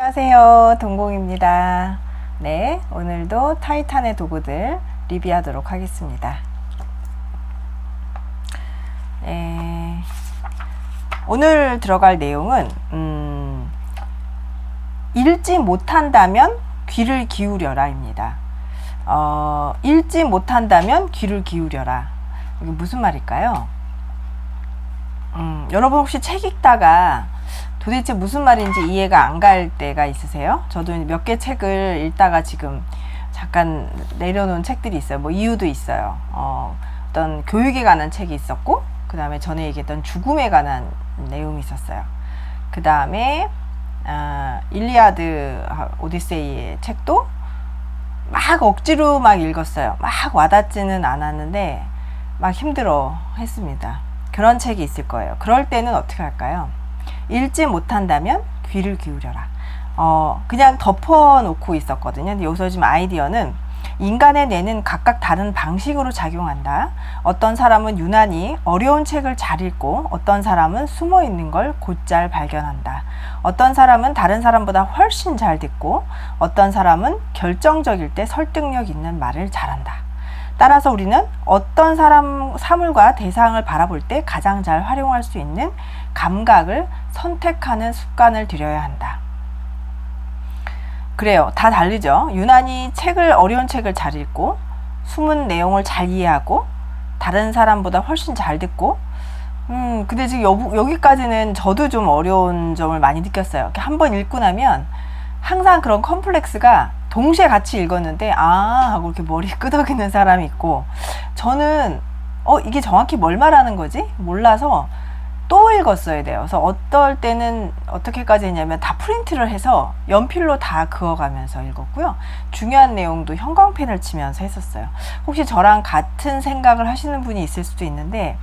안녕하세요, 동공입니다. 네, 오늘도 타이탄의 도구들 리뷰하도록 하겠습니다. 오늘 들어갈 내용은 읽지 못한다면 귀를 기울여라 입니다. 읽지 못한다면 귀를 기울여라. 이게 무슨 말일까요? 여러분 혹시 책 읽다가 도대체 무슨 말인지 이해가 안 갈 때가 있으세요? 저도 몇 개 책을 읽다가 지금 잠깐 내려놓은 책들이 있어요. 뭐 이유도 있어요. 어떤 교육에 관한 책이 있었고, 그 다음에 전에 얘기했던 죽음에 관한 내용이 있었어요. 그 다음에 일리아드 오디세이의 책도 막 억지로 막 읽었어요. 막 와닿지는 않았는데 막 힘들어 했습니다. 그런 책이 있을 거예요. 그럴 때는 어떻게 할까요? 읽지 못한다면 귀를 기울여라. 그냥 덮어놓고 있었거든요. 근데 여기서 지금 아이디어는 인간의 뇌는 각각 다른 방식으로 작용한다. 어떤 사람은 유난히 어려운 책을 잘 읽고 어떤 사람은 숨어 있는 걸 곧잘 발견한다. 어떤 사람은 다른 사람보다 훨씬 잘 듣고 어떤 사람은 결정적일 때 설득력 있는 말을 잘한다. 따라서 우리는 어떤 사물과 대상을 바라볼 때 가장 잘 활용할 수 있는 감각을 선택하는 습관을 들여야 한다. 그래요. 다 다르죠. 유난히 어려운 책을 잘 읽고 숨은 내용을 잘 이해하고 다른 사람보다 훨씬 잘 듣고 근데 지금 여기까지는 저도 좀 어려운 점을 많이 느꼈어요. 한번 읽고 나면 항상 그런 컴플렉스가 동시에 같이 읽었는데 하고 이렇게 머리 끄덕이는 사람이 있고, 저는 이게 정확히 뭘 말하는 거지? 몰라서 또 읽었어야 돼요. 그래서 어떨 때는 어떻게까지 했냐면 다 프린트를 해서 연필로 다 그어가면서 읽었고요. 중요한 내용도 형광펜을 치면서 했었어요. 혹시 저랑 같은 생각을 하시는 분이 있을 수도 있는데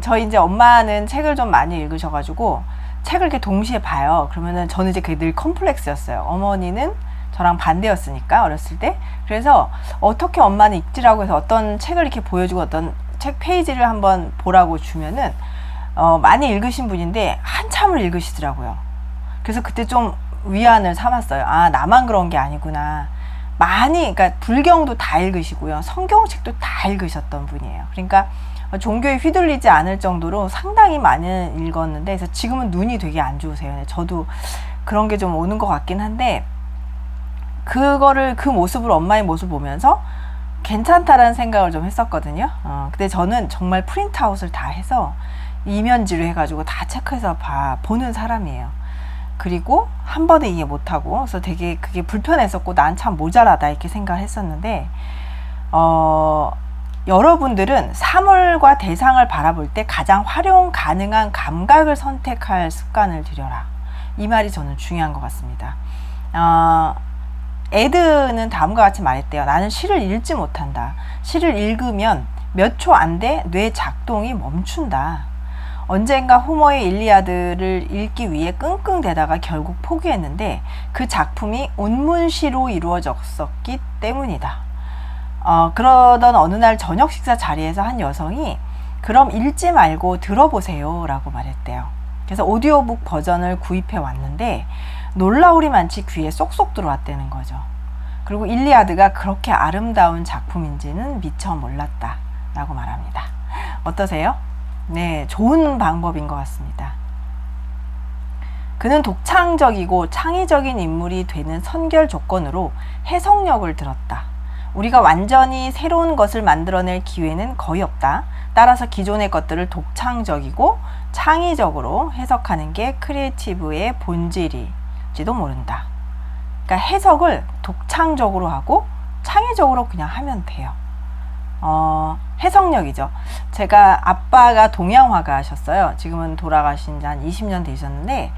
저희 이제 엄마는 책을 좀 많이 읽으셔가지고 책을 이렇게 동시에 봐요. 그러면은 저는 이제 그게 늘 컴플렉스였어요. 어머니는 저랑 반대였으니까 어렸을 때. 그래서 어떻게 엄마는 읽지라고 해서 어떤 책을 이렇게 보여주고 어떤 책 페이지를 한번 보라고 주면은 많이 읽으신 분인데 한참을 읽으시더라고요. 그래서 그때 좀 위안을 삼았어요. 나만 그런 게 아니구나. 그러니까 불경도 다 읽으시고요. 성경책도 다 읽으셨던 분이에요. 그러니까 종교에 휘둘리지 않을 정도로 상당히 많이 읽었는데, 그래서 지금은 눈이 되게 안 좋으세요. 저도 그런 게 좀 오는 것 같긴 한데, 그 모습을 엄마의 모습을 보면서 괜찮다라는 생각을 좀 했었거든요. 근데 저는 정말 프린트아웃을 다 해서 이면지로 해가지고 다 체크해서 보는 사람이에요. 그리고 한 번에 이해 못하고, 그래서 되게 그게 불편했었고 난 참 모자라다 이렇게 생각을 했었는데, 여러분들은 사물과 대상을 바라볼 때 가장 활용 가능한 감각을 선택할 습관을 들여라. 이 말이 저는 중요한 것 같습니다. 에드는 다음과 같이 말했대요. 나는 시를 읽지 못한다. 시를 읽으면 몇 초 안 돼 뇌 작동이 멈춘다. 언젠가 호머의 일리아드를 읽기 위해 끙끙대다가 결국 포기했는데 그 작품이 운문시로 이루어졌었기 때문이다. 그러던 어느 날 저녁 식사 자리에서 한 여성이 그럼 읽지 말고 들어보세요 라고 말했대요. 그래서 오디오북 버전을 구입해 왔는데 놀라울이 많지 귀에 쏙쏙 들어왔다는 거죠. 그리고 일리아드가 그렇게 아름다운 작품인지는 미처 몰랐다 라고 말합니다. 어떠세요? 네, 좋은 방법인 것 같습니다. 그는 독창적이고 창의적인 인물이 되는 선결 조건으로 해석력을 들었다. 우리가 완전히 새로운 것을 만들어낼 기회는 거의 없다. 따라서 기존의 것들을 독창적이고 창의적으로 해석하는 게 크리에이티브의 본질일지도 모른다. 그러니까 해석을 독창적으로 하고 창의적으로 그냥 하면 돼요. 해석력이죠. 제가 아빠가 동양화가셨어요. 지금은 돌아가신 지 한 20년 되셨는데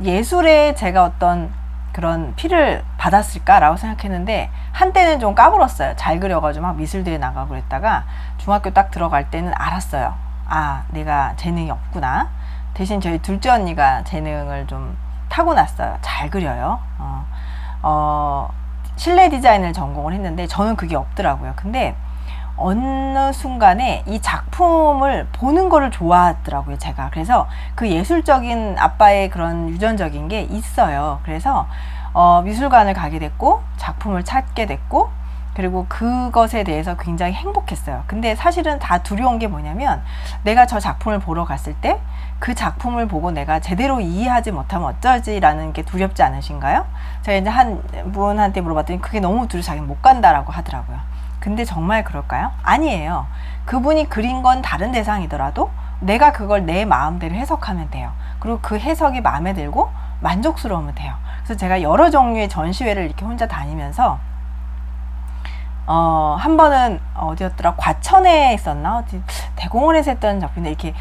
예술에 제가 어떤 그런 피를 받았을까라고 생각했는데 한때는 좀 까불었어요. 잘 그려가지고 막 미술대회 나가고 그랬다가 중학교 딱 들어갈 때는 알았어요. 내가 재능이 없구나. 대신 저희 둘째 언니가 재능을 좀 타고났어요. 잘 그려요. 실내 디자인을 전공을 했는데 저는 그게 없더라고요. 근데 어느 순간에 이 작품을 보는 거를 좋아하더라고요, 제가. 그래서 그 예술적인 아빠의 그런 유전적인 게 있어요. 그래서 미술관을 가게 됐고 작품을 찾게 됐고 그리고 그것에 대해서 굉장히 행복했어요. 근데 사실은 다 두려운 게 뭐냐면 내가 저 작품을 보러 갔을 때 그 작품을 보고 내가 제대로 이해하지 못하면 어쩌지라는 게 두렵지 않으신가요? 제가 이제 한 분한테 물어봤더니 그게 너무 두려워 자기는 못 간다라고 하더라고요. 근데 정말 그럴까요? 아니에요. 그분이 그린 건 다른 대상이더라도 내가 그걸 내 마음대로 해석하면 돼요. 그리고 그 해석이 마음에 들고 만족스러우면 돼요. 그래서 제가 여러 종류의 전시회를 이렇게 혼자 다니면서 한 번은 어디였더라? 과천에 있었나? 어디 대공원에서 했던 작품인데 이렇게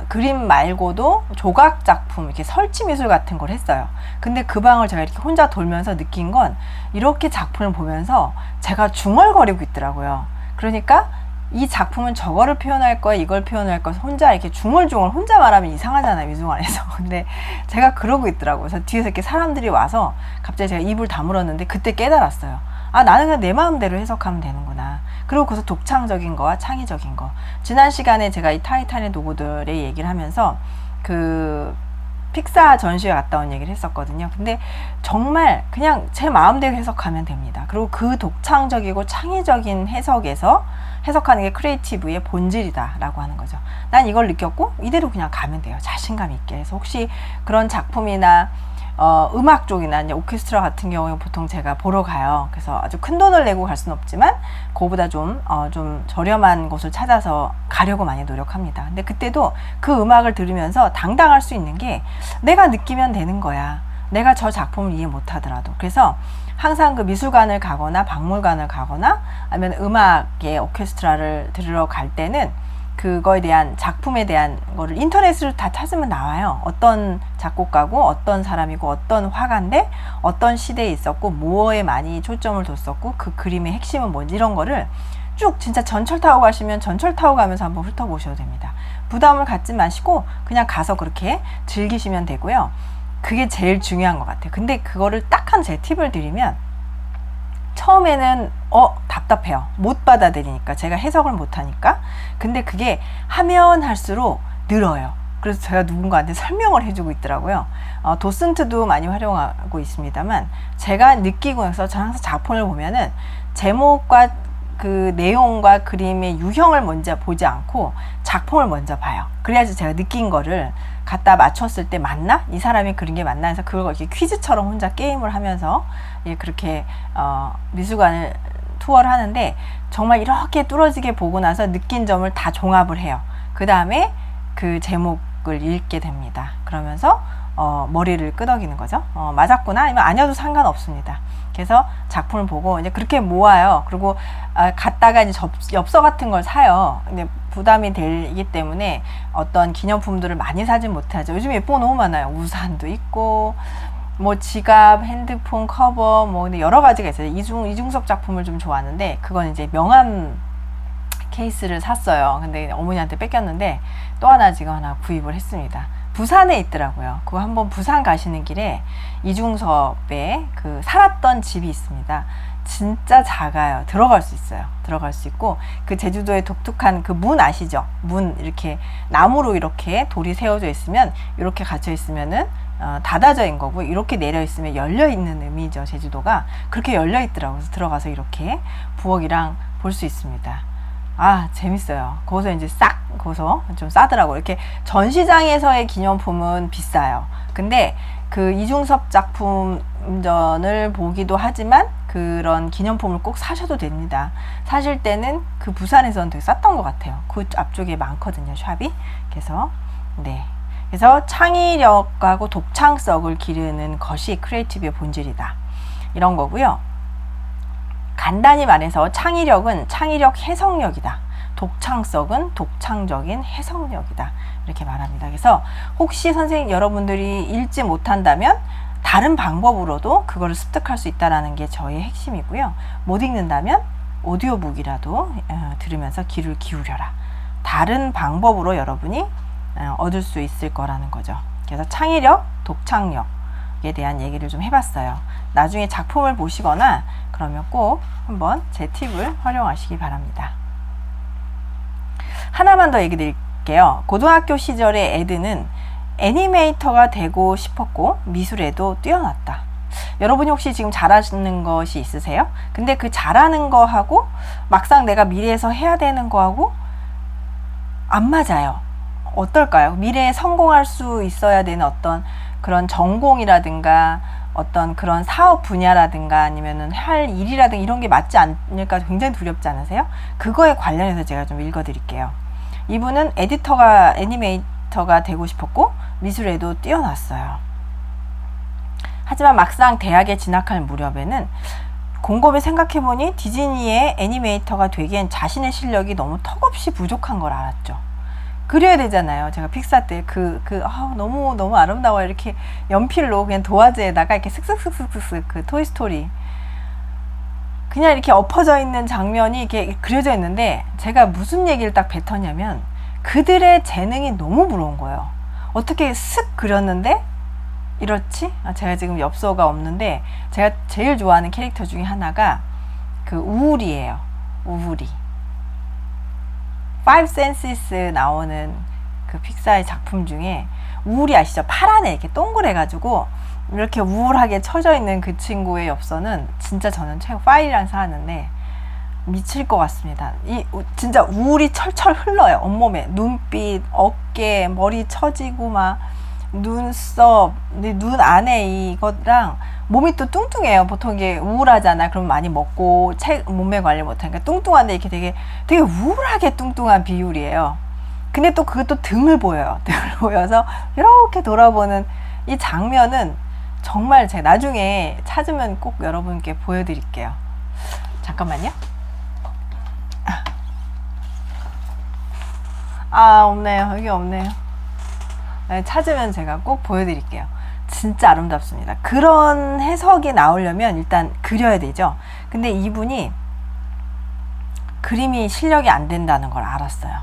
그림 말고도 조각 작품, 이렇게 설치 미술 같은 걸 했어요. 근데 그 방을 제가 이렇게 혼자 돌면서 느낀 건 이렇게 작품을 보면서 제가 중얼거리고 있더라고요. 그러니까 이 작품은 저거를 표현할 거야, 이걸 표현할 거야, 혼자 이렇게 중얼중얼 혼자 말하면 이상하잖아요, 미술관에서. 근데 제가 그러고 있더라고요. 그래서 뒤에서 이렇게 사람들이 와서 갑자기 제가 입을 다물었는데 그때 깨달았어요. 아, 나는 그냥 내 마음대로 해석하면 되는구나. 그리고 거기서 독창적인 거와 창의적인 거. 지난 시간에 제가 이 타이탄의 도구들의 얘기를 하면서 그 픽사 전시회 갔다 온 얘기를 했었거든요. 근데 정말 그냥 제 마음대로 해석하면 됩니다. 그리고 그 독창적이고 창의적인 해석에서 해석하는 게 크리에이티브의 본질이다 라고 하는 거죠. 난 이걸 느꼈고 이대로 그냥 가면 돼요. 자신감 있게. 그래서 혹시 그런 작품이나 음악 쪽이나 이제 오케스트라 같은 경우에 보통 제가 보러 가요. 그래서 아주 큰 돈을 내고 갈 수는 없지만 그거보다 좀 저렴한 곳을 찾아서 가려고 많이 노력합니다. 근데 그때도 그 음악을 들으면서 당당할 수 있는 게 내가 느끼면 되는 거야. 내가 저 작품을 이해 못 하더라도. 그래서 항상 그 미술관을 가거나 박물관을 가거나 아니면 음악의 오케스트라를 들으러 갈 때는 그거에 대한 작품에 대한 거를 인터넷으로 다 찾으면 나와요. 어떤 작곡가고 어떤 사람이고 어떤 화가인데 어떤 시대에 있었고 뭐에 많이 초점을 뒀었고 그 그림의 핵심은 뭔지 이런 거를 쭉 진짜 전철 타고 가시면 전철 타고 가면서 한번 훑어보셔도 됩니다. 부담을 갖지 마시고 그냥 가서 그렇게 즐기시면 되고요. 그게 제일 중요한 것 같아요. 근데 그거를 딱 한 제 팁을 드리면 처음에는 답답해요. 못 받아들이니까. 제가 해석을 못하니까. 근데 그게 하면 할수록 늘어요. 그래서 제가 누군가한테 설명을 해주고 있더라고요. 도슨트도 많이 활용하고 있습니다만 제가 느끼고 나서 항상 작품을 보면은 제목과 그 내용과 그림의 유형을 먼저 보지 않고 작품을 먼저 봐요. 그래야지 제가 느낀 거를 갖다 맞췄을 때 맞나? 이 사람이 그린 게 맞나? 해서 그걸 이렇게 퀴즈처럼 혼자 게임을 하면서 그렇게 미술관을 투어를 하는데 정말 이렇게 뚫어지게 보고 나서 느낀 점을 다 종합을 해요. 그 다음에 그 제목을 읽게 됩니다. 그러면서 머리를 끄덕이는 거죠. 맞았구나 아니면 아니어도 상관없습니다. 그래서 작품을 보고 이제 그렇게 모아요. 그리고 갔다가 이제 엽서 같은 걸 사요. 근데 부담이 되기 때문에 어떤 기념품들을 많이 사진 못하죠. 요즘 예쁜 거 너무 많아요. 우산도 있고 뭐 지갑, 핸드폰 커버 뭐 근데 여러 가지가 있어요. 이중섭 작품을 좀 좋아하는데 그건 이제 명함 케이스를 샀어요. 근데 어머니한테 뺏겼는데 또 하나 지금 하나 구입을 했습니다. 부산에 있더라고요. 그거 한번 부산 가시는 길에 이중섭의 그 살았던 집이 있습니다. 진짜 작아요. 들어갈 수 있어요. 들어갈 수 있고 그 제주도의 독특한 그 문 아시죠? 문 이렇게 나무로 이렇게 돌이 세워져 있으면 이렇게 갇혀 있으면은 닫아져 있는 거고 이렇게 내려 있으면 열려 있는 의미죠. 제주도가 그렇게 열려 있더라고요. 그래서 들어가서 이렇게 부엌이랑 볼 수 있습니다. 아 재밌어요. 거기서 이제 거기서 좀 싸더라고요. 이렇게 전시장에서의 기념품은 비싸요. 근데 그 이중섭 작품전을 보기도 하지만 그런 기념품을 꼭 사셔도 됩니다. 사실 때는 그 부산에서는 되게 쌌던 것 같아요. 그 앞쪽에 많거든요, 샵이. 그래서 그래서 창의력하고 독창성을 기르는 것이 크리에이티브의 본질이다. 이런 거고요. 간단히 말해서 창의력은 창의력 해석력이다. 독창성은 독창적인 해석력이다. 이렇게 말합니다. 그래서 혹시 선생님 여러분들이 읽지 못한다면 다른 방법으로도 그거를 습득할 수 있다는 게 저의 핵심이고요. 못 읽는다면 오디오북이라도 들으면서 귀를 기울여라. 다른 방법으로 여러분이 얻을 수 있을 거라는 거죠. 그래서 창의력, 독창력에 대한 얘기를 좀 해봤어요. 나중에 작품을 보시거나 그러면 꼭 한번 제 팁을 활용하시기 바랍니다. 하나만 더 얘기 드릴게요. 고등학교 시절에 에드는 애니메이터가 되고 싶었고 미술에도 뛰어났다. 여러분이 혹시 지금 잘하시는 것이 있으세요? 근데 그 잘하는 거하고 막상 내가 미래에서 해야 되는 거하고 안 맞아요. 어떨까요? 미래에 성공할 수 있어야 되는 어떤 그런 전공이라든가 어떤 그런 사업 분야라든가 아니면은 할 일이라든가 이런 게 맞지 않을까 굉장히 두렵지 않으세요? 그거에 관련해서 제가 좀 읽어드릴게요. 이분은 애니메이터가 되고 싶었고 미술에도 뛰어났어요. 하지만 막상 대학에 진학할 무렵에는 곰곰이 생각해보니 디즈니의 애니메이터가 되기엔 자신의 실력이 너무 턱없이 부족한 걸 알았죠. 그려야 되잖아요. 제가 픽사 때 너무 아름다워요. 이렇게 연필로 그냥 도화지에다가 이렇게 슥슥슥슥슥 그 토이스토리 그냥 이렇게 엎어져 있는 장면이 이렇게 그려져 있는데 제가 무슨 얘기를 딱 뱉었냐면 그들의 재능이 너무 부러운 거예요. 어떻게 슥 그렸는데 이렇지? 제가 지금 엽서가 없는데 제가 제일 좋아하는 캐릭터 중에 하나가 그 우울이에요. 우울이. Five Senses 나오는 그 픽사의 작품 중에 우울이 아시죠? 파란에 이렇게 동그래가지고 이렇게 우울하게 쳐져 있는 그 친구의 엽서는 진짜 저는 최고 파일이랑 사왔는데 미칠 것 같습니다. 진짜 우울이 철철 흘러요. 온몸에 눈빛, 어깨, 머리 처지고 막 눈썹, 눈 안에 이거랑 몸이 또 뚱뚱해요. 보통 이게 우울하잖아. 그럼 많이 먹고 몸매 관리 못하니까 뚱뚱한데 이렇게 되게 우울하게 뚱뚱한 비율이에요. 근데 또 그것도 등을 보여요. 등을 보여서 이렇게 돌아보는 이 장면은 정말 제가 나중에 찾으면 꼭 여러분께 보여드릴게요. 잠깐만요. 없네요. 여기 없네요. 네, 찾으면 제가 꼭 보여드릴게요. 진짜 아름답습니다. 그런 해석이 나오려면 일단 그려야 되죠. 근데 이분이 그림이 실력이 안 된다는 걸 알았어요.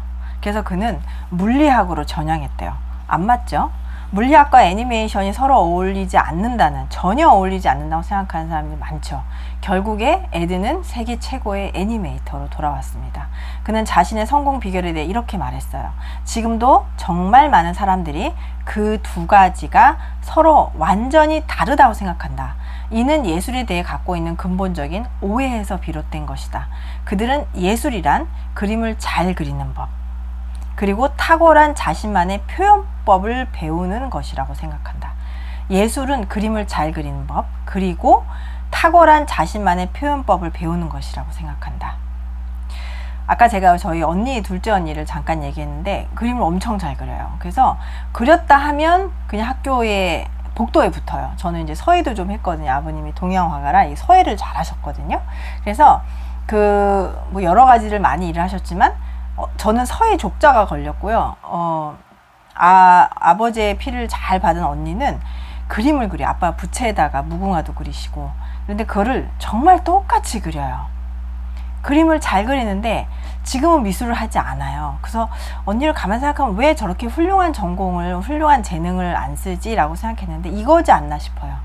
그래서 그는 물리학으로 전향했대요. 안 맞죠? 물리학과 애니메이션이 서로 전혀 어울리지 않는다고 생각하는 사람들이 많죠. 결국에 에드는 세계 최고의 애니메이터로 돌아왔습니다. 그는 자신의 성공 비결에 대해 이렇게 말했어요. 지금도 정말 많은 사람들이 그 두 가지가 서로 완전히 다르다고 생각한다. 이는 예술에 대해 갖고 있는 근본적인 오해에서 비롯된 것이다. 그들은 예술이란 그림을 잘 그리는 법, 그리고 탁월한 자신만의 표현법을 배우는 것이라고 생각한다. 예술은 그림을 잘 그리는 법, 그리고 탁월한 자신만의 표현법을 배우는 것이라고 생각한다. 아까 제가 저희 둘째 언니를 잠깐 얘기했는데 그림을 엄청 잘 그려요. 그래서 그렸다 하면 그냥 학교에 복도에 붙어요. 저는 이제 서예도 좀 했거든요. 아버님이 동양화가라 이 서예를 잘 하셨거든요. 그래서 뭐 여러 가지를 많이 일을 하셨지만 저는 서예 족자가 걸렸고요. 아버지의 피를 잘 받은 언니는 그림을 그려. 아빠 부채에다가 무궁화도 그리시고. 그런데 그거를 정말 똑같이 그려요. 그림을 잘 그리는데 지금은 미술을 하지 않아요. 그래서 언니를 가만히 생각하면 왜 저렇게 훌륭한 재능을 안 쓰지? 라고 생각했는데 이거지 않나 싶어요.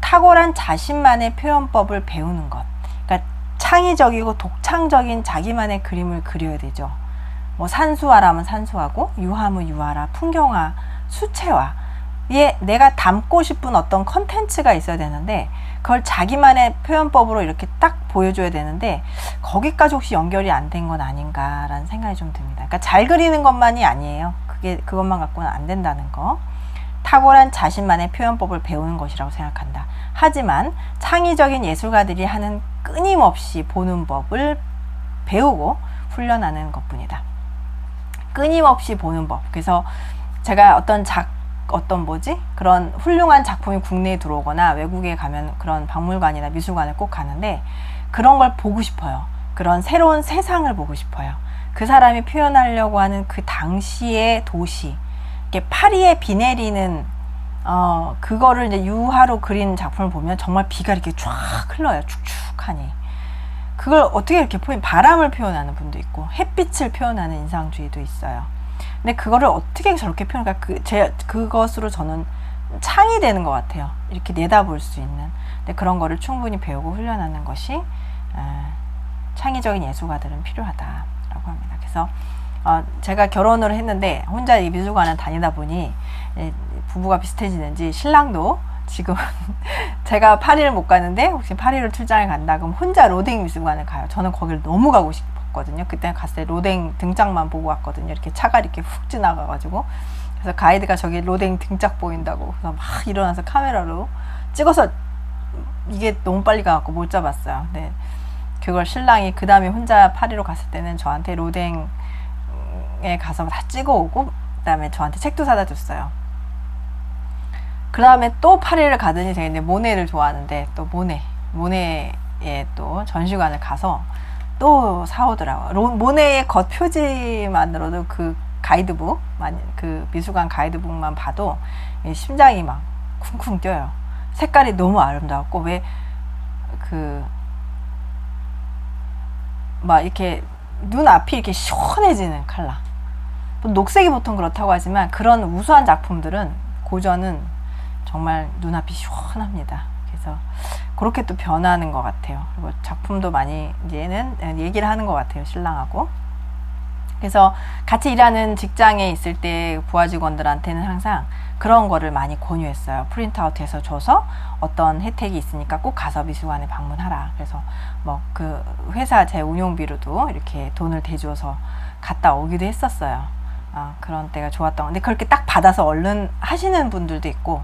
탁월한 자신만의 표현법을 배우는 것. 그러니까 창의적이고 독창적인 자기만의 그림을 그려야 되죠. 뭐 산수화라면 산수화고 유화면 유화라, 풍경화, 수채화에 내가 담고 싶은 어떤 컨텐츠가 있어야 되는데 그걸 자기만의 표현법으로 이렇게 딱 보여줘야 되는데 거기까지 혹시 연결이 안 된 건 아닌가라는 생각이 좀 듭니다. 그러니까 잘 그리는 것만이 아니에요. 그것만 갖고는 안 된다는 거. 탁월한 자신만의 표현법을 배우는 것이라고 생각한다. 하지만 창의적인 예술가들이 하는 끊임없이 보는 법을 배우고 훈련하는 것뿐이다. 끊임없이 보는 법. 그래서 제가 그런 훌륭한 작품이 국내에 들어오거나 외국에 가면 그런 박물관이나 미술관을 꼭 가는데 그런 걸 보고 싶어요. 그런 새로운 세상을 보고 싶어요. 그 사람이 표현하려고 하는 그 당시의 도시, 이렇게 파리에 비 내리는 그거를 이제 유화로 그린 작품을 보면 정말 비가 이렇게 쫙 흘러요. 축축하니. 그걸 어떻게 이렇게 바람을 표현하는 분도 있고 햇빛을 표현하는 인상주의도 있어요. 근데 그거를 어떻게 저렇게 표현할까? 그것으로 저는 창이 되는 것 같아요. 이렇게 내다볼 수 있는. 근데 그런 거를 충분히 배우고 훈련하는 것이 창의적인 예술가들은 필요하다라고 합니다. 그래서 제가 결혼을 했는데 혼자 이 미술관을 다니다 보니 부부가 비슷해지는지 신랑도 지금 제가 파리를 못 가는데 혹시 파리를 출장을 간다 그럼 혼자 로댕 미술관을 가요. 저는 거기를 너무 가고 싶었거든요. 그때 갔을 때 로댕 등짝만 보고 왔거든요. 이렇게 차가 이렇게 훅 지나가가지고 그래서 가이드가 저기 로댕 등짝 보인다고 그래서 막 일어나서 카메라로 찍어서 이게 너무 빨리 가갖고 못 잡았어요. 네. 그걸 신랑이 그 다음에 혼자 파리로 갔을 때는 저한테 로댕에 가서 다 찍어오고 그 다음에 저한테 책도 사다 줬어요. 그 다음에 또 파리를 가더니 제가 이제 모네를 좋아하는데 또 모네의 또 전시관을 가서 또 사오더라고요. 모네의 겉 표지만으로도 그 가이드북, 그 미술관 가이드북만 봐도 심장이 막 쿵쿵 뛰어요. 색깔이 너무 아름다웠고 왜 막 이렇게 눈앞이 이렇게 시원해지는 컬러. 녹색이 보통 그렇다고 하지만 그런 우수한 작품들은 고전은 정말 눈앞이 시원합니다. 그래서 그렇게 또 변하는 것 같아요. 그리고 작품도 많이 이제는 얘기를 하는 것 같아요. 신랑하고. 그래서 같이 일하는 직장에 있을 때 부하 직원들한테는 항상 그런 거를 많이 권유했어요. 프린트아웃해서 줘서 어떤 혜택이 있으니까 꼭 가서 미술관에 방문하라. 그래서 뭐 그 회사 제 운용비로도 이렇게 돈을 대주어서 갔다 오기도 했었어요. 그런 때가 좋았던 건데 그렇게 딱 받아서 얼른 하시는 분들도 있고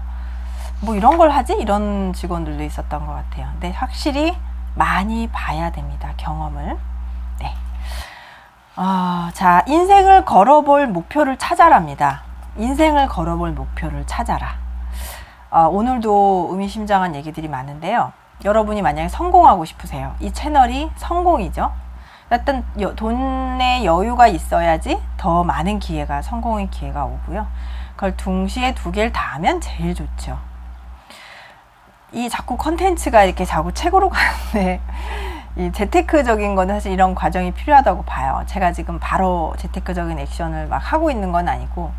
뭐 이런 걸 하지? 이런 직원들도 있었던 것 같아요. 근데 확실히 많이 봐야 됩니다. 경험을. 네. 자, 인생을 걸어볼 목표를 찾아랍니다. 인생을 걸어볼 목표를 찾아라. 오늘도 의미심장한 얘기들이 많은데요. 여러분이 만약에 성공하고 싶으세요. 이 채널이 성공이죠. 일단 돈의 여유가 있어야지 더 많은 기회가, 성공의 기회가 오고요. 그걸 동시에 두 개를 다 하면 제일 좋죠. 이 자꾸 컨텐츠가 이렇게 자꾸 책으로 가는데 이 재테크적인 거는 사실 이런 과정이 필요하다고 봐요. 제가 지금 바로 재테크적인 액션을 막 하고 있는 건 아니고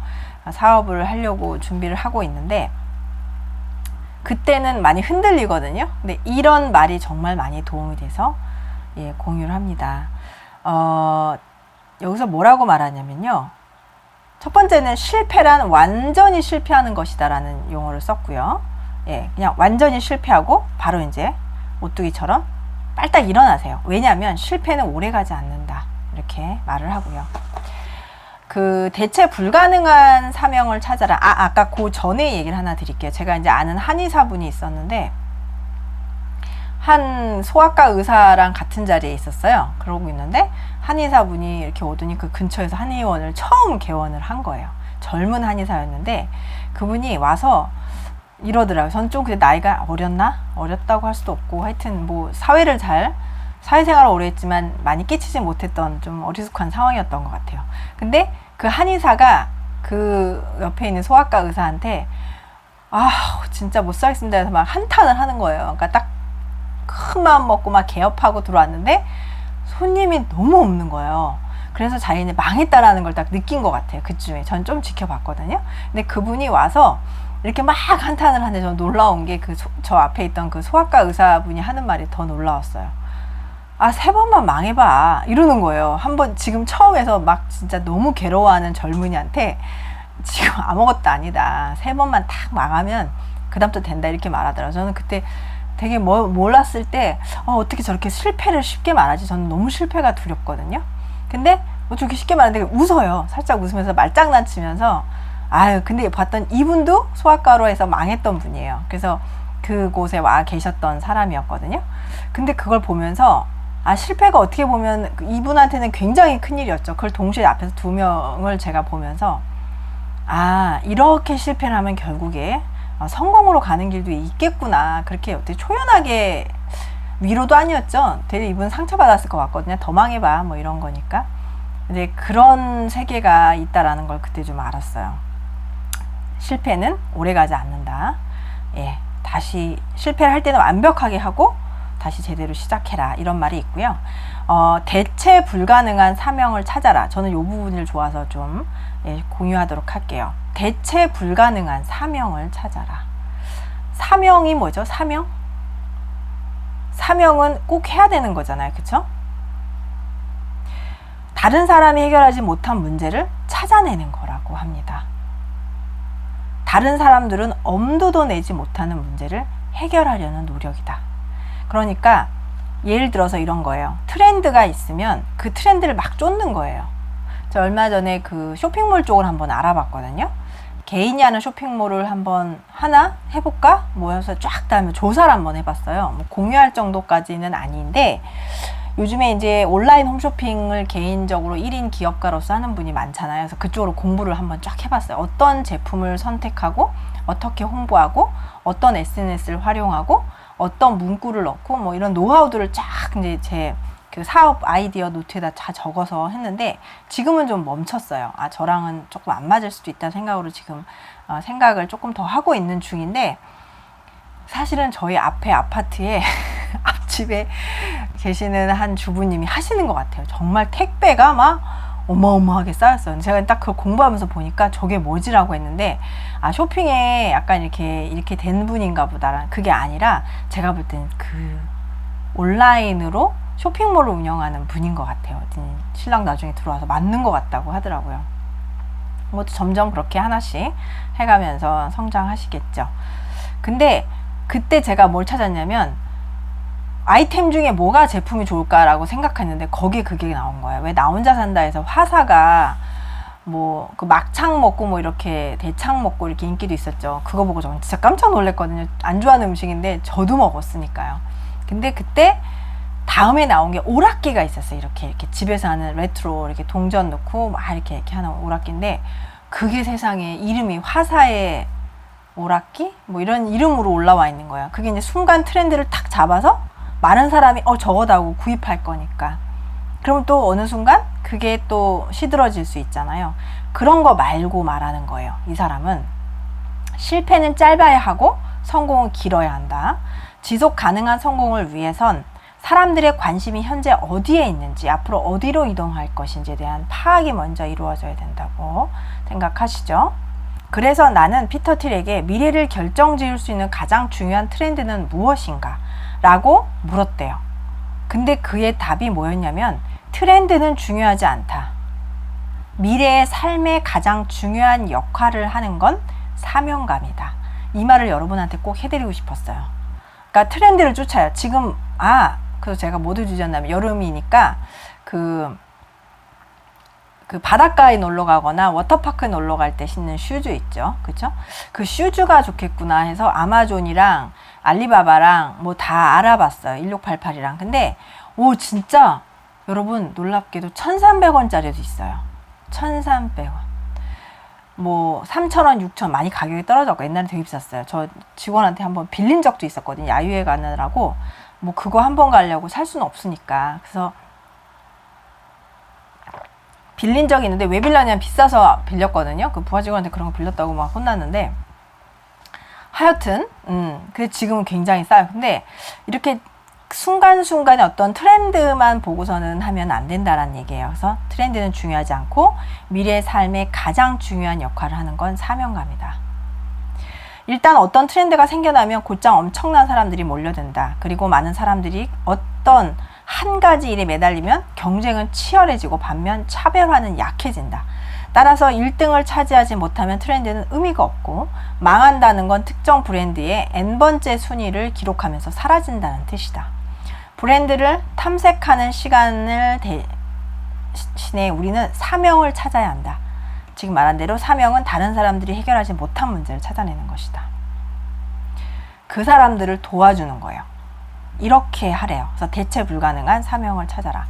사업을 하려고 준비를 하고 있는데 그때는 많이 흔들리거든요. 근데 이런 말이 정말 많이 도움이 돼서 공유를 합니다. 여기서 뭐라고 말하냐면요. 첫 번째는 실패란 완전히 실패하는 것이다라는 용어를 썼고요. 그냥 완전히 실패하고 바로 이제 오뚜기처럼 빨딱 일어나세요. 왜냐하면 실패는 오래가지 않는다. 이렇게 말을 하고요. 그 대체 불가능한 사명을 찾아라. 아까 그 전에 얘기를 하나 드릴게요. 제가 이제 아는 한의사분이 있었는데 한 소아과 의사랑 같은 자리에 있었어요. 그러고 있는데 한의사분이 이렇게 오더니 그 근처에서 한의원을 처음 개원을 한 거예요. 젊은 한의사였는데 그분이 와서 이러더라고요. 저는 좀 그때 나이가 어렸다고 할 수도 없고 하여튼 뭐 사회생활을 오래 했지만 많이 끼치지 못했던 좀 어리숙한 상황이었던 것 같아요. 근데 그 한의사가 그 옆에 있는 소아과 의사한테 진짜 못 살겠습니다 해서 막 한탄을 하는 거예요. 그러니까 딱 큰 마음 먹고 막 개업하고 들어왔는데 손님이 너무 없는 거예요. 그래서 자기는 망했다라는 걸 딱 느낀 것 같아요. 그쯤에 전 좀 지켜봤거든요. 근데 그분이 와서 이렇게 막 한탄을 하는데 저 놀라운 게 저 앞에 있던 그 소아과 의사분이 하는 말이 더 놀라웠어요. 3번만 망해봐 이러는 거예요. 한번 지금 처음에서 막 진짜 너무 괴로워하는 젊은이한테 지금 아무것도 아니다. 3번만 탁 망하면 그 다음부터 된다 이렇게 말하더라고요. 저는 그때 되게 몰랐을 때 어떻게 저렇게 실패를 쉽게 말하지. 저는 너무 실패가 두렵거든요. 근데 저렇게 쉽게 말하는데 웃어요. 살짝 웃으면서 말장난치면서 근데 봤더니 이분도 소아과로 해서 망했던 분이에요. 그래서 그곳에 와 계셨던 사람이었거든요. 근데 그걸 보면서 실패가 어떻게 보면 이분한테는 굉장히 큰일이었죠. 그걸 동시에 앞에서 두 명을 제가 보면서 이렇게 실패를 하면 결국에 성공으로 가는 길도 있겠구나. 그렇게 어떻게 초연하게 위로도 아니었죠. 되게 이분 상처받았을 것 같거든요. 더 망해봐 뭐 이런 거니까. 근데 그런 세계가 있다라는 걸 그때 좀 알았어요. 실패는 오래가지 않는다. 다시 실패를 할 때는 완벽하게 하고 다시 제대로 시작해라 이런 말이 있고요. 대체 불가능한 사명을 찾아라. 저는 이 부분을 좋아서 좀 공유하도록 할게요. 대체 불가능한 사명을 찾아라. 사명이 뭐죠? 사명은 꼭 해야 되는 거잖아요. 그쵸? 다른 사람이 해결하지 못한 문제를 찾아내는 거라고 합니다. 다른 사람들은 엄두도 내지 못하는 문제를 해결하려는 노력이다. 그러니까 예를 들어서 이런 거예요. 트렌드가 있으면 그 트렌드를 막 쫓는 거예요. 저 얼마 전에 그 쇼핑몰 쪽을 한번 알아봤거든요. 개인이 하는 쇼핑몰을 한번 하나 해볼까? 뭐 해서 쫙 다 조사를 한번 해봤어요. 뭐 공유할 정도까지는 아닌데 요즘에 이제 온라인 홈쇼핑을 개인적으로 1인 기업가로서 하는 분이 많잖아요. 그래서 그쪽으로 공부를 한번 쫙 해봤어요. 어떤 제품을 선택하고 어떻게 홍보하고 어떤 SNS를 활용하고 어떤 문구를 넣고 뭐 이런 노하우들을 쫙 이제 제 그 사업 아이디어 노트에다 다 적어서 했는데 지금은 좀 멈췄어요. 아, 저랑은 조금 안 맞을 수도 있다는 생각으로 지금 생각을 조금 더 하고 있는 중인데 사실은 저희 앞에 아파트에 앞집에 계시는 한 주부님이 하시는 것 같아요. 정말 택배가 막 어마어마하게 쌓였어요. 제가 딱 그걸 공부하면서 보니까 저게 뭐지라고 했는데 아, 쇼핑에 약간 이렇게 된 분인가 보다. 그게 아니라 제가 볼 때는 그 온라인으로 쇼핑몰을 운영하는 분인 것 같아요. 신랑 나중에 들어와서 맞는 것 같다고 하더라고요. 뭐 점점 그렇게 하나씩 해가면서 성장하시겠죠. 근데 그때 제가 뭘 찾았냐면 아이템 중에 뭐가 제품이 좋을까라고 생각했는데 거기에 그게 나온 거예요. 왜 나 혼자 산다 해서 화사가 뭐 그 막창 먹고 뭐 이렇게 대창 먹고 이렇게 인기도 있었죠. 그거 보고 저는 진짜 깜짝 놀랐거든요. 안 좋아하는 음식인데 저도 먹었으니까요. 근데 그때 다음에 나온 게 오락기가 있었어요. 이렇게 집에서 하는 레트로 이렇게 동전 넣고 막 이렇게 하는 오락기인데 그게 세상에 이름이 화사의 오락기? 뭐 이런 이름으로 올라와 있는 거야. 그게 이제 순간 트렌드를 탁 잡아서 많은 사람이 저거다고 구입할 거니까. 그럼 또 어느 순간 그게 또 시들어질 수 있잖아요. 그런 거 말고 말하는 거예요. 이 사람은 실패는 짧아야 하고 성공은 길어야 한다. 지속 가능한 성공을 위해선 사람들의 관심이 현재 어디에 있는지 앞으로 어디로 이동할 것인지에 대한 파악이 먼저 이루어져야 된다고 생각하시죠. 그래서 나는 피터 틸에게 미래를 결정지을 수 있는 가장 중요한 트렌드는 무엇인가? 라고 물었대요. 근데 그의 답이 뭐였냐면 트렌드는 중요하지 않다. 미래의 삶에 가장 중요한 역할을 하는 건 사명감이다. 이 말을 여러분한테 꼭 해드리고 싶었어요. 그러니까 트렌드를 쫓아요. 지금 그래서 제가 뭐 들주셨냐면 여름이니까 그 바닷가에 놀러 가거나 워터파크 놀러 갈 때 신는 슈즈 있죠. 그쵸? 그 슈즈가 좋겠구나 해서 아마존이랑 알리바바랑 뭐 다 알아봤어요. 1688이랑. 근데 진짜 여러분 놀랍게도 1,300원짜리도 있어요. 1,300원. 뭐 3,000원, 6,000원 많이 가격이 떨어졌고 옛날에 되게 비쌌어요. 저 직원한테 한번 빌린 적도 있었거든요. 야유회 가느라고 뭐 그거 한번 가려고 살 수는 없으니까. 그래서 빌린 적이 있는데 왜 빌렸냐면 비싸서 빌렸거든요. 그 부하 직원한테 그런 거 빌렸다고 막 혼났는데 하여튼 근데 지금은 굉장히 싸요. 근데 이렇게 순간순간에 어떤 트렌드만 보고서는 하면 안 된다라는 얘기예요. 그래서 트렌드는 중요하지 않고 미래의 삶에 가장 중요한 역할을 하는 건 사명감이다. 일단 어떤 트렌드가 생겨나면 곧장 엄청난 사람들이 몰려든다. 그리고 많은 사람들이 어떤 한 가지 일에 매달리면 경쟁은 치열해지고 반면 차별화는 약해진다. 따라서 1등을 차지하지 못하면 트렌드는 의미가 없고 망한다는 건 특정 브랜드의 n번째 순위를 기록하면서 사라진다는 뜻이다. 브랜드를 탐색하는 시간을 대신에 우리는 사명을 찾아야 한다. 지금 말한 대로 사명은 다른 사람들이 해결하지 못한 문제를 찾아내는 것이다. 그 사람들을 도와주는 거예요. 이렇게 하래요. 그래서 대체 불가능한 사명을 찾아라.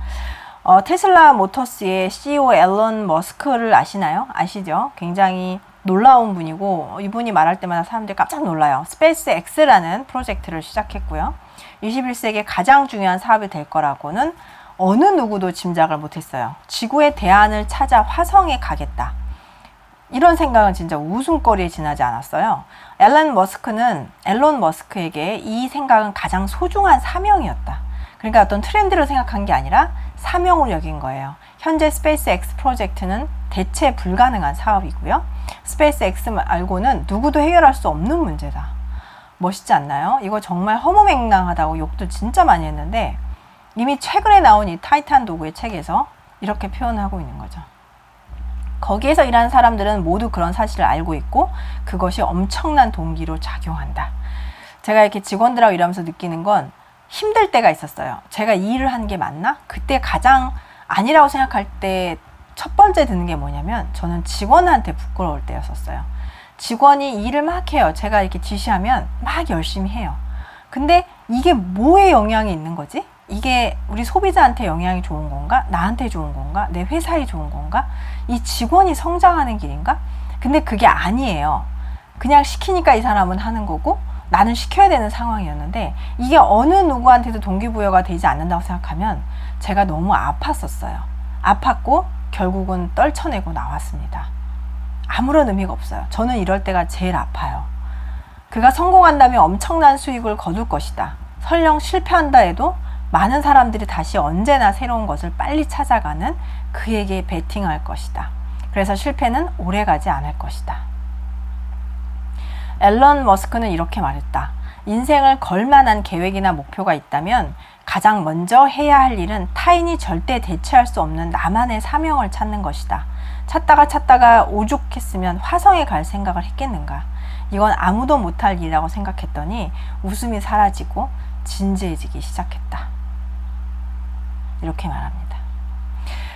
테슬라 모터스의 CEO 앨런 머스크를 아시나요? 아시죠? 굉장히 놀라운 분이고 이분이 말할 때마다 사람들이 깜짝 놀라요. 스페이스 X라는 프로젝트를 시작했고요. 21세기에 가장 중요한 사업이 될 거라고는 어느 누구도 짐작을 못했어요. 지구의 대안을 찾아 화성에 가겠다. 이런 생각은 진짜 웃음거리에 지나지 않았어요. 앨런 머스크에게 이 생각은 가장 소중한 사명이었다. 그러니까 어떤 트렌드를 생각한 게 아니라 사명으로 여긴 거예요. 현재 스페이스 X 프로젝트는 대체 불가능한 사업이고요. 스페이스 X 말고는 누구도 해결할 수 없는 문제다. 멋있지 않나요? 이거 정말 허무맹랑하다고 욕도 진짜 많이 했는데 이미 최근에 나온 이 타이탄 도구의 책에서 이렇게 표현하고 있는 거죠. 거기에서 일하는 사람들은 모두 그런 사실을 알고 있고 그것이 엄청난 동기로 작용한다. 제가 이렇게 직원들하고 일하면서 느끼는 건 힘들 때가 있었어요. 제가 이 일을 한 게 맞나? 그때 가장 아니라고 생각할 때 첫 번째 드는 게 뭐냐면 저는 직원한테 부끄러울 때였었어요. 직원이 이 일을 막 해요. 제가 이렇게 지시하면 막 열심히 해요. 근데 이게 뭐에 영향이 있는 거지? 이게 우리 소비자한테 영향이 좋은 건가? 나한테 좋은 건가? 내 회사에 좋은 건가? 이 직원이 성장하는 길인가? 근데 그게 아니에요. 그냥 시키니까 이 사람은 하는 거고 나는 시켜야 되는 상황이었는데 이게 어느 누구한테도 동기부여가 되지 않는다고 생각하면 제가 너무 아팠었어요. 아팠고 결국은 떨쳐내고 나왔습니다. 아무런 의미가 없어요. 저는 이럴 때가 제일 아파요. 그가 성공한다면 엄청난 수익을 거둘 것이다. 설령 실패한다 해도 많은 사람들이 다시 언제나 새로운 것을 빨리 찾아가는 그에게 베팅할 것이다. 그래서 실패는 오래가지 않을 것이다. 앨런 머스크는 이렇게 말했다. 인생을 걸만한 계획이나 목표가 있다면 가장 먼저 해야 할 일은 타인이 절대 대체할 수 없는 나만의 사명을 찾는 것이다. 찾다가 오죽했으면 화성에 갈 생각을 했겠는가. 이건 아무도 못할 일이라고 생각했더니 웃음이 사라지고 진지해지기 시작했다. 이렇게 말합니다.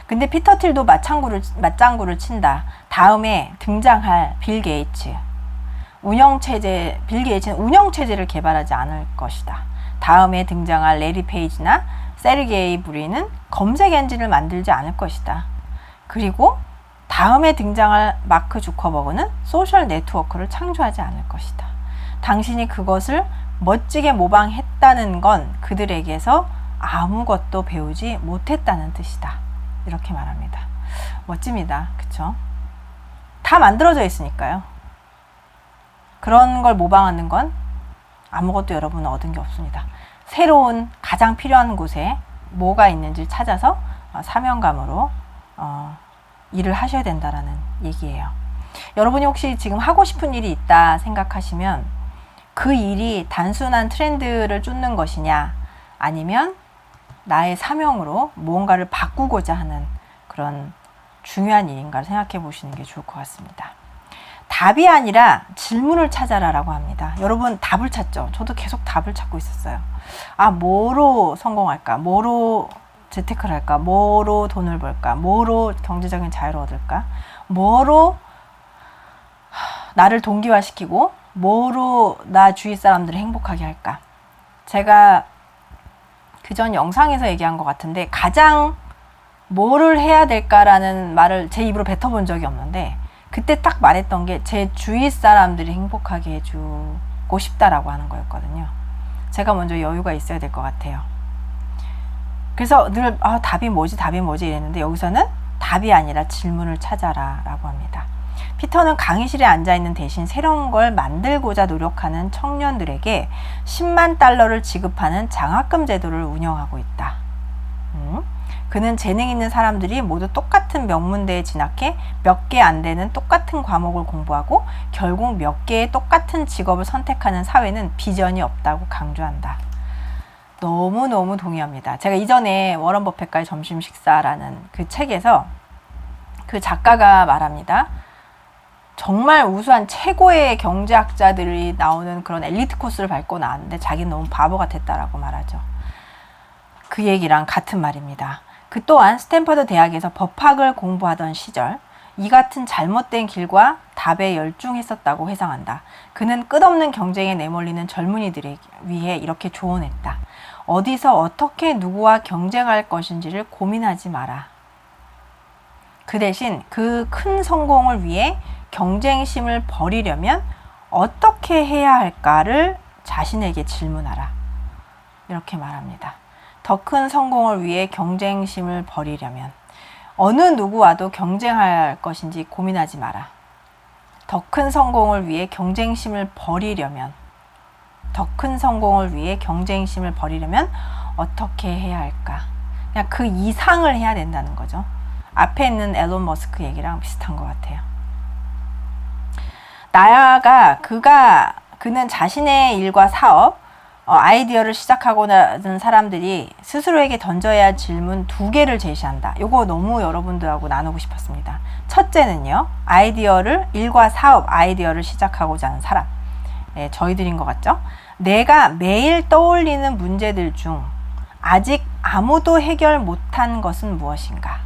근데 피터 틸도 맞장구를 친다. 다음에 등장할 빌 게이츠는 운영체제를 개발하지 않을 것이다. 다음에 등장할 레리 페이지나 세르게이 브린은 검색 엔진을 만들지 않을 것이다. 그리고 다음에 등장할 마크 주커버그는 소셜 네트워크를 창조하지 않을 것이다. 당신이 그것을 멋지게 모방했다는 건 그들에게서 아무것도 배우지 못했다는 뜻이다. 이렇게 말합니다. 멋집니다. 그쵸? 다 만들어져 있으니까요. 그런 걸 모방하는 건 아무것도 여러분은 얻은 게 없습니다. 새로운 가장 필요한 곳에 뭐가 있는지 찾아서 사명감으로 일을 하셔야 된다라는 얘기예요. 여러분이 혹시 지금 하고 싶은 일이 있다 생각하시면 그 일이 단순한 트렌드를 쫓는 것이냐 아니면 나의 사명으로 무언가를 바꾸고자 하는 그런 중요한 일인가를 생각해 보시는 게 좋을 것 같습니다. 답이 아니라 질문을 찾아라라고 합니다. 여러분 답을 찾죠? 저도 계속 답을 찾고 있었어요. 뭐로 성공할까? 뭐로 재테크를 할까? 뭐로 돈을 벌까? 뭐로 경제적인 자유를 얻을까? 뭐로 나를 동기화시키고 뭐로 나 주위 사람들을 행복하게 할까? 제가 그전 영상에서 얘기한 것 같은데 가장 뭐를 해야 될까라는 말을 제 입으로 뱉어본 적이 없는데 그때 딱 말했던 게 제 주위 사람들이 행복하게 해주고 싶다라고 하는 거였거든요. 제가 먼저 여유가 있어야 될 것 같아요. 그래서 늘 답이 뭐지 이랬는데 여기서는 답이 아니라 질문을 찾아라 라고 합니다. 피터는 강의실에 앉아있는 대신 새로운 걸 만들고자 노력하는 청년들에게 10만 달러를 지급하는 장학금 제도를 운영하고 있다. 그는 재능 있는 사람들이 모두 똑같은 명문대에 진학해 몇 개 안 되는 똑같은 과목을 공부하고 결국 몇 개의 똑같은 직업을 선택하는 사회는 비전이 없다고 강조한다. 너무너무 동의합니다. 제가 이전에 워런 버핏과의 점심 식사라는 그 책에서 그 작가가 말합니다. 정말 우수한 최고의 경제학자들이 나오는 그런 엘리트 코스를 밟고 나왔는데 자기는 너무 바보가 됐다라고 말하죠. 그 얘기랑 같은 말입니다. 그 또한 스탠퍼드 대학에서 법학을 공부하던 시절 이 같은 잘못된 길과 답에 열중했었다고 회상한다. 그는 끝없는 경쟁에 내몰리는 젊은이들에 위해 이렇게 조언했다. 어디서 어떻게 누구와 경쟁할 것인지를 고민하지 마라. 그 대신 그 큰 성공을 위해 경쟁심을 버리려면 어떻게 해야 할까를 자신에게 질문하라. 이렇게 말합니다. 더 큰 성공을 위해 경쟁심을 버리려면 어느 누구와도 경쟁할 것인지 고민하지 마라. 더 큰 성공을 위해 경쟁심을 버리려면 어떻게 해야 할까? 그냥 그 이상을 해야 된다는 거죠. 앞에 있는 앨런 머스크 얘기랑 비슷한 것 같아요. 나아가 그는 자신의 일과 사업, 아이디어를 시작하고는 사람들이 스스로에게 던져야 할 질문 2개를 제시한다. 요거 너무 여러분들하고 나누고 싶었습니다. 첫째는요, 일과 사업 아이디어를 시작하고자 하는 사람. 네, 저희들인 것 같죠? 내가 매일 떠올리는 문제들 중 아직 아무도 해결 못한 것은 무엇인가?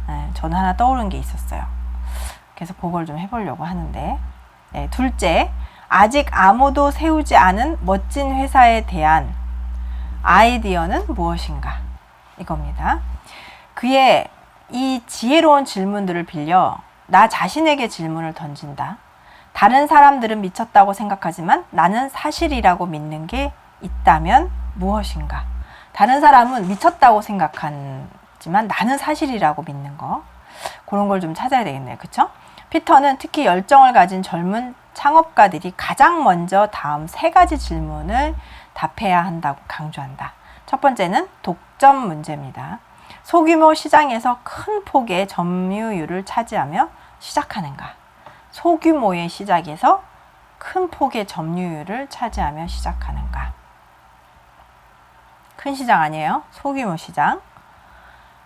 네, 저는 하나 떠오른 게 있었어요. 그래서 그걸 좀 해보려고 하는데, 네, 둘째, 아직 아무도 세우지 않은 멋진 회사에 대한 아이디어는 무엇인가? 이겁니다. 그의 이 지혜로운 질문들을 빌려 나 자신에게 질문을 던진다. 다른 사람들은 미쳤다고 생각하지만 나는 사실이라고 믿는 게 있다면 무엇인가? 다른 사람은 미쳤다고 생각하지만 나는 사실이라고 믿는 거. 그런 걸 좀 찾아야 되겠네요. 그쵸? 피터는 특히 열정을 가진 젊은 창업가들이 가장 먼저 다음 3가지 질문을 답해야 한다고 강조한다. 첫 번째는 독점 문제입니다. 소규모 시장에서 큰 폭의 점유율을 차지하며 시작하는가? 소규모의 시작에서 큰 폭의 점유율을 차지하며 시작하는가? 큰 시장 아니에요? 소규모 시장.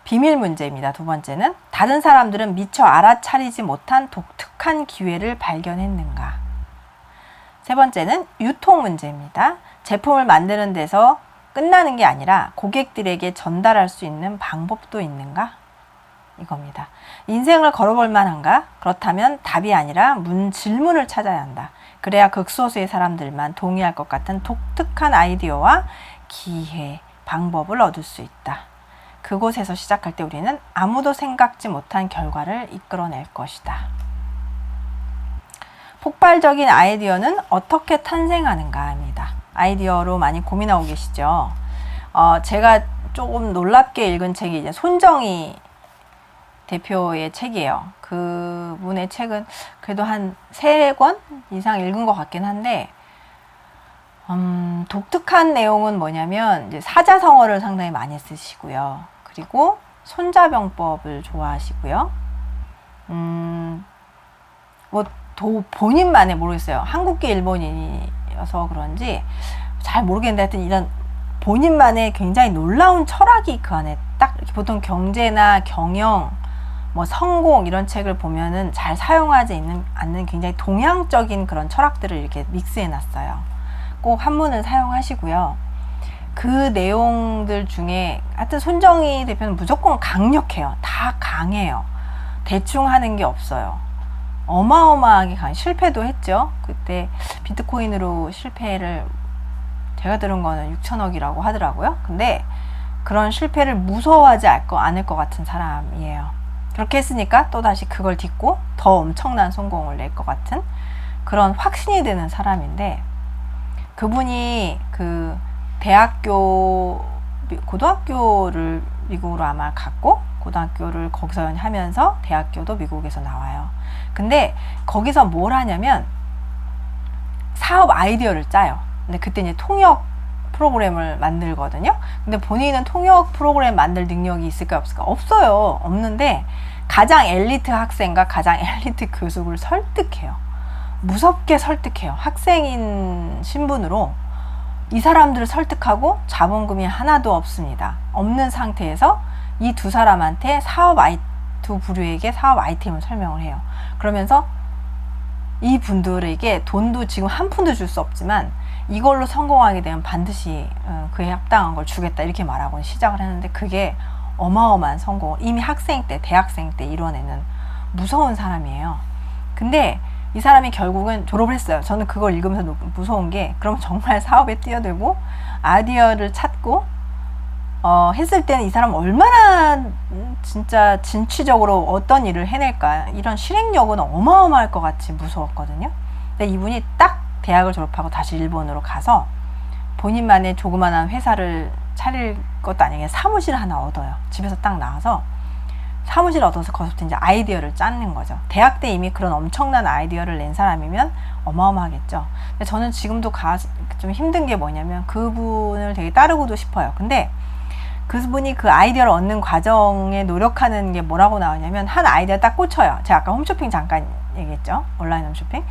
비밀 문제입니다. 2번째는 다른 사람들은 미처 알아차리지 못한 독특한 기회를 발견했는가? 3번째는 유통 문제입니다. 제품을 만드는 데서 끝나는 게 아니라 고객들에게 전달할 수 있는 방법도 있는가? 이겁니다. 인생을 걸어볼 만한가? 그렇다면 답이 아니라 질문을 찾아야 한다. 그래야 극소수의 사람들만 동의할 것 같은 독특한 아이디어와 기회, 방법을 얻을 수 있다. 그곳에서 시작할 때 우리는 아무도 생각지 못한 결과를 이끌어낼 것이다. 폭발적인 아이디어는 어떻게 탄생하는가입니다. 아이디어로 많이 고민하고 계시죠? 제가 조금 놀랍게 읽은 책이 이제 손정희 대표의 책이에요. 그분의 책은 그래도 한 3권 이상 읽은 것 같긴 한데, 독특한 내용은 뭐냐면 이제 사자성어를 상당히 많이 쓰시고요. 그리고 손자병법을 좋아하시고요. 본인만의 모르겠어요. 한국계 일본인이어서 그런지 잘 모르겠는데 하여튼 이런 본인만의 굉장히 놀라운 철학이 그 안에 딱 보통 경제나 경영, 성공 이런 책을 보면은 잘 사용하지 않는 굉장히 동양적인 그런 철학들을 이렇게 믹스해 놨어요. 꼭 한문을 사용하시고요. 그 내용들 중에 하여튼 손정희 대표는 무조건 강력해요. 다 강해요. 대충 하는 게 없어요. 어마어마하게 실패도 했죠. 그때 비트코인으로 실패를 제가 들은 거는 6천억이라고 하더라고요. 근데 그런 실패를 무서워하지 않을 것 같은 사람이에요. 그렇게 했으니까 또다시 그걸 딛고 더 엄청난 성공을 낼 것 같은 그런 확신이 드는 사람인데, 그분이 그 고등학교를 미국으로 아마 갔고, 고등학교를 거기서 하면서 대학교도 미국에서 나와요. 근데 거기서 뭘 하냐면 사업 아이디어를 짜요. 근데 그때 이제 통역 프로그램을 만들거든요. 근데 본인은 통역 프로그램 만들 능력이 있을까 없을까? 없어요. 없는데 가장 엘리트 학생과 가장 엘리트 교수를 설득해요. 무섭게 설득해요. 학생인 신분으로 이 사람들을 설득하고 자본금이 하나도 없습니다. 없는 상태에서 이 2사람한테 두 부류에게 사업 아이템을 설명을 해요. 그러면서 이 분들에게 돈도 지금 한 푼도 줄 수 없지만 이걸로 성공하게 되면 반드시 그에 합당한 걸 주겠다 이렇게 말하고 시작을 했는데, 그게 어마어마한 성공을 이미 대학생 때 이뤄내는 무서운 사람이에요. 근데 이 사람이 결국은 졸업을 했어요. 저는 그걸 읽으면서 무서운 게, 그럼 정말 사업에 뛰어들고 아이디어를 찾고 했을 때는 이 사람 얼마나 진짜 진취적으로 어떤 일을 해낼까, 이런 실행력은 어마어마할 것 같이 무서웠거든요. 근데 이분이 딱 대학을 졸업하고 다시 일본으로 가서 본인만의 조그만한 회사를 차릴 것도 아니게 사무실 하나 얻어요. 집에서 딱 나와서 사무실 얻어서 거기서부터 이제 아이디어를 짜는 거죠. 대학 때 이미 그런 엄청난 아이디어를 낸 사람이면 어마어마하겠죠. 근데 저는 지금도 좀 힘든 게 뭐냐면 그분을 되게 따르고도 싶어요. 근데 그분이 그 아이디어를 얻는 과정에 노력하는 게 뭐라고 나오냐면, 한 아이디어 딱 꽂혀요. 제가 아까 홈쇼핑 잠깐 얘기했죠. 온라인 홈쇼핑.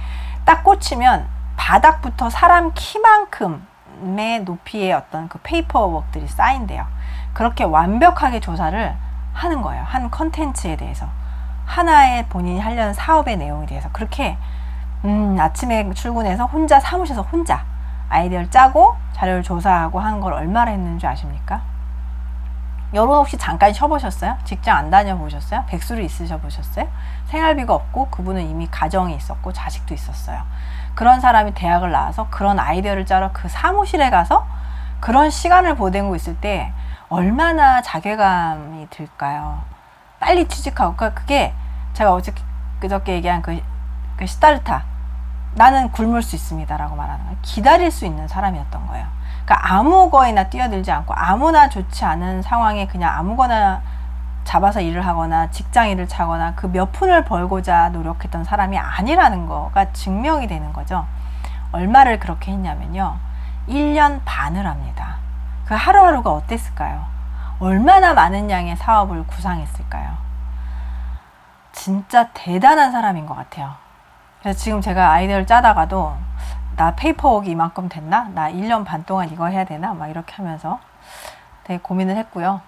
딱 꽂히면 바닥부터 사람 키만큼의 높이의 어떤 그 페이퍼워크들이 쌓인대요. 그렇게 완벽하게 조사를 하는 거예요. 한 컨텐츠에 대해서. 하나의 본인이 하려는 사업의 내용에 대해서. 그렇게 아침에 출근해서 혼자 사무실에서 혼자 아이디어를 짜고 자료를 조사하고 하는 걸 얼마나 했는지 아십니까? 여러분 혹시 잠깐 쉬어보셨어요? 직장 안 다녀보셨어요? 백수를 있으셔 보셨어요? 생활비가 없고 그분은 이미 가정이 있었고 자식도 있었어요. 그런 사람이 대학을 나와서 그런 아이디어를 짜러 그 사무실에 가서 그런 시간을 보내고 있을 때 얼마나 자괴감이 들까요? 빨리 취직하고. 그게 제가 그저께 얘기한 그 시타르타, 나는 굶을 수 있습니다 라고 말하는 거예요. 기다릴 수 있는 사람이었던 거예요. 그러니까 아무 거에나 뛰어들지 않고 아무나 좋지 않은 상황에 그냥 아무거나 잡아서 일을 하거나 직장 일을 차거나 그 몇 푼을 벌고자 노력했던 사람이 아니라는 거가 증명이 되는 거죠. 얼마를 그렇게 했냐면요, 1년 반을 합니다. 그 하루하루가 어땠을까요? 얼마나 많은 양의 사업을 구상했을까요? 진짜 대단한 사람인 것 같아요. 그래서 지금 제가 아이디어를 짜다가도 나 페이퍼워크 이만큼 됐나? 나 1년 반 동안 이거 해야 되나? 막 이렇게 하면서 되게 고민을 했고요.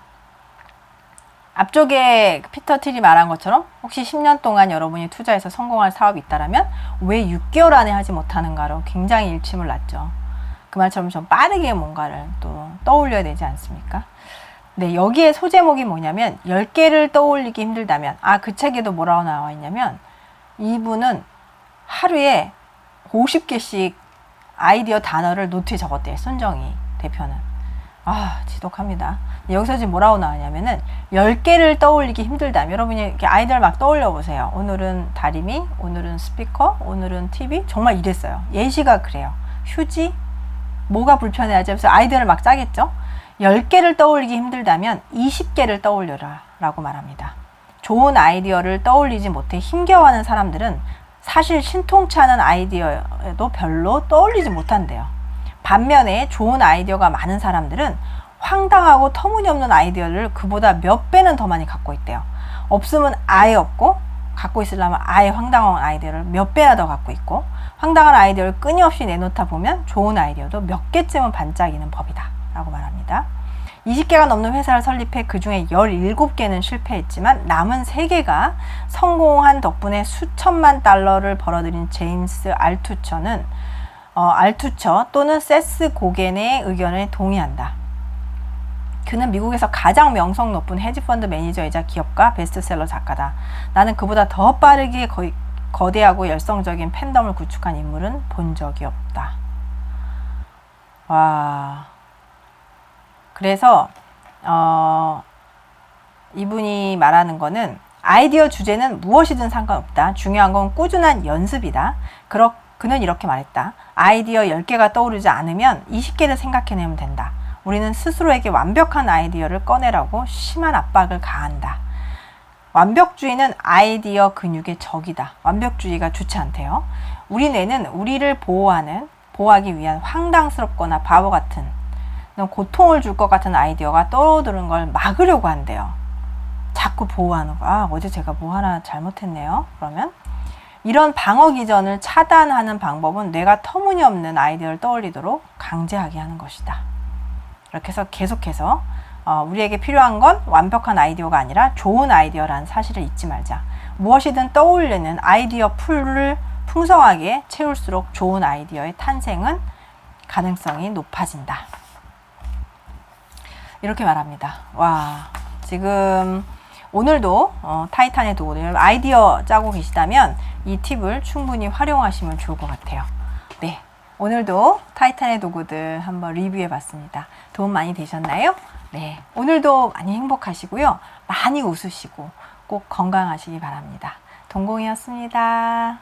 앞쪽에 피터 틸이 말한 것처럼 혹시 10년 동안 여러분이 투자해서 성공할 사업이 있다면 왜 6개월 안에 하지 못하는가로 굉장히 일침을 놨죠. 그 말처럼 좀 빠르게 뭔가를 또 떠올려야 되지 않습니까? 네, 여기에 소제목이 뭐냐면 10개를 떠올리기 힘들다면, 그 책에도 뭐라고 나와 있냐면 이분은 하루에 50개씩 아이디어 단어를 노트에 적었대요. 손정희 대표는. 지독합니다. 여기서 지금 뭐라고 나왔냐면은 10개를 떠올리기 힘들다면, 여러분이 이렇게 아이디어를 막 떠올려 보세요. 오늘은 다리미, 오늘은 스피커, 오늘은 TV. 정말 이랬어요. 예시가 그래요. 휴지, 뭐가 불편해하지 하면서 아이디어를 막 짜겠죠. 10개를 떠올리기 힘들다면 20개를 떠올려라 라고 말합니다. 좋은 아이디어를 떠올리지 못해 힘겨워하는 사람들은 사실 신통치 않은 아이디어도 별로 떠올리지 못한대요. 반면에 좋은 아이디어가 많은 사람들은 황당하고 터무니없는 아이디어를 그보다 몇 배는 더 많이 갖고 있대요. 없으면 아예 없고, 갖고 있으려면 아예 황당한 아이디어를 몇 배나 더 갖고 있고, 황당한 아이디어를 끊임없이 내놓다 보면 좋은 아이디어도 몇 개쯤은 반짝이는 법이다 라고 말합니다. 20개가 넘는 회사를 설립해 그 중에 17개는 실패했지만 남은 3개가 성공한 덕분에 수천만 달러를 벌어들인 제임스 알투처는 알투처 또는 세스 고겐의 의견에 동의한다. 그는 미국에서 가장 명성 높은 헤지펀드 매니저이자 기업가 베스트셀러 작가다. 나는 그보다 더 빠르게 거대하고 열성적인 팬덤을 구축한 인물은 본 적이 없다. 와. 그래서 이분이 말하는 거는 아이디어 주제는 무엇이든 상관없다. 중요한 건 꾸준한 연습이다. 그는 이렇게 말했다. 아이디어 10개가 떠오르지 않으면 20개를 생각해내면 된다. 우리는 스스로에게 완벽한 아이디어를 꺼내라고 심한 압박을 가한다. 완벽주의는 아이디어 근육의 적이다. 완벽주의가 좋지 않대요. 우리 뇌는 우리를 보호하기 위한 황당스럽거나 바보 같은, 고통을 줄 것 같은 아이디어가 떠오르는 걸 막으려고 한대요. 자꾸 보호하는 거. 어제 제가 뭐 하나 잘못했네요. 그러면 이런 방어 기전을 차단하는 방법은 뇌가 터무니없는 아이디어를 떠올리도록 강제하게 하는 것이다. 이렇게 해서 계속해서 우리에게 필요한 건 완벽한 아이디어가 아니라 좋은 아이디어라는 사실을 잊지 말자. 무엇이든 떠올리는 아이디어 풀을 풍성하게 채울수록 좋은 아이디어의 탄생은 가능성이 높아진다. 이렇게 말합니다. 와, 지금 오늘도 타이탄의 도구를 아이디어 짜고 계시다면 이 팁을 충분히 활용하시면 좋을 것 같아요. 네, 오늘도 타이탄의 도구들 한번 리뷰해 봤습니다. 도움 많이 되셨나요? 네, 오늘도 많이 행복하시고요. 많이 웃으시고 꼭 건강하시기 바랍니다. 동공이었습니다.